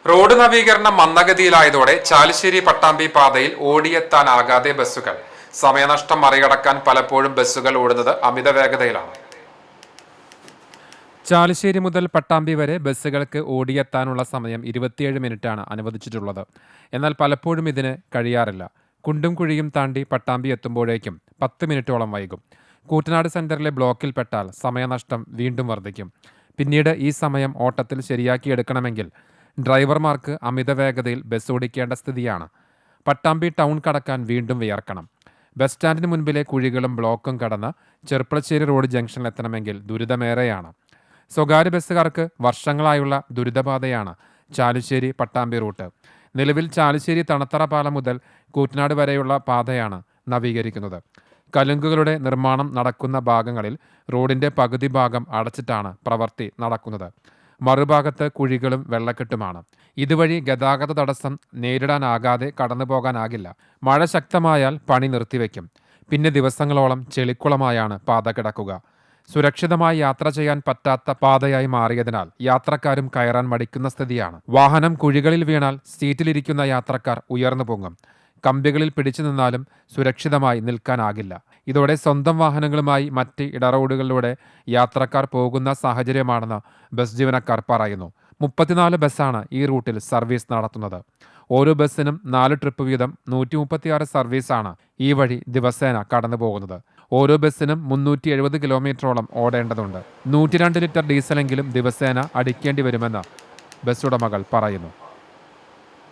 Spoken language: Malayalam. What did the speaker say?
റോഡ് നവീകരണം മന്ദഗതിയിലായതോടെ ചാലിശ്ശേരി പട്ടാമ്പി പാതയിൽ ഓടിയെത്താനാകാതെ ബസ്സുകൾ. സമയനഷ്ടം മറികടക്കാൻ പലപ്പോഴും ബസ്സുകൾ ഓടുന്നത് അമിത വേഗതയിലാണ്. ചാലിശ്ശേരി മുതൽ പട്ടാമ്പി വരെ ബസ്സുകൾക്ക് ഓടിയെത്താനുള്ള സമയം 27 മിനിറ്റാണ് അനുവദിച്ചിട്ടുള്ളത്. എന്നാൽ പലപ്പോഴും ഇതിന് കഴിയാറില്ല. കുണ്ടും കുഴിയും താണ്ടി പട്ടാമ്പി എത്തുമ്പോഴേക്കും 10 മിനിറ്റോളം വൈകും. കൂറ്റനാട് സെന്ററിലെ ബ്ലോക്കിൽപ്പെട്ടാൽ സമയനഷ്ടം വീണ്ടും വർദ്ധിക്കും. പിന്നീട് ഈ സമയം ഓട്ടത്തിൽ ശരിയാക്കിയെടുക്കണമെങ്കിൽ ഡ്രൈവർമാർക്ക് അമിത വേഗതയിൽ ബസ് ഓടിക്കേണ്ട സ്ഥിതിയാണ്. പട്ടാമ്പി ടൗൺ കടക്കാൻ വീണ്ടും വിയർക്കണം. ബസ് സ്റ്റാൻഡിന് മുൻപിലെ കുഴികളും ബ്ലോക്കും കടന്ന് ചെർപ്പളശ്ശേരി റോഡ് ജംഗ്ഷനിലെത്തണമെങ്കിൽ ദുരിതമേറെയാണ്. സ്വകാര്യ ബസ്സുകാർക്ക് വർഷങ്ങളായുള്ള ദുരിതപാതയാണ് ചാലിശ്ശേരി പട്ടാമ്പി റൂട്ട്. നിലവിൽ ചാലിശ്ശേരി തണത്തറ പാലം മുതൽ കൂറ്റനാട് വരെയുള്ള പാതയാണ് നവീകരിക്കുന്നത്. കലുങ്കുകളുടെ നിർമ്മാണം നടക്കുന്ന ഭാഗങ്ങളിൽ റോഡിന്റെ പകുതി ഭാഗം അടച്ചിട്ടാണ് പ്രവൃത്തി നടക്കുന്നത്. മറുഭാഗത്ത് കുഴികളും വെള്ളക്കെട്ടുമാണ്. ഇതുവഴി ഗതാഗത തടസ്സം നേരിടാനാകാതെ കടന്നുപോകാനാകില്ല. മഴ ശക്തമായാൽ പണി നിർത്തിവെക്കും. പിന്നെ ദിവസങ്ങളോളം ചെളിക്കുളമായാണ് പാത കിടക്കുക. സുരക്ഷിതമായി യാത്ര ചെയ്യാൻ പറ്റാത്ത പാതയായി മാറിയതിനാൽ യാത്രക്കാരും കയറാൻ മടിക്കുന്ന സ്ഥിതിയാണ്. വാഹനം കുഴികളിൽ വീണാൽ സീറ്റിലിരിക്കുന്ന യാത്രക്കാർ ഉയർന്നു പൊങ്ങും. കമ്പികളിൽ പിടിച്ചു നിന്നാലും സുരക്ഷിതമായി നിൽക്കാനാകില്ല. ഇതോടെ സ്വന്തം വാഹനങ്ങളുമായി മറ്റ് ഇടറോഡുകളിലൂടെ യാത്രക്കാർ പോകുന്ന സാഹചര്യമാണെന്ന് ബസ് ജീവനക്കാർ പറയുന്നു. 34 ബസ്സാണ് ഈ റൂട്ടിൽ സർവീസ് നടത്തുന്നത്. ഓരോ ബസ്സിനും 4 ട്രിപ്പ് വീതം 136 സർവീസാണ് ഈ വഴി ദിവസേന കടന്നു പോകുന്നത്. ഓരോ ബസ്സിനും 370 കിലോമീറ്ററോളം ഓടേണ്ടതുണ്ട്. 102 ലിറ്റർ ഡീസലെങ്കിലും ദിവസേന അടിക്കേണ്ടി വരുമെന്ന് ബസ് ഉടമകൾ പറയുന്നു.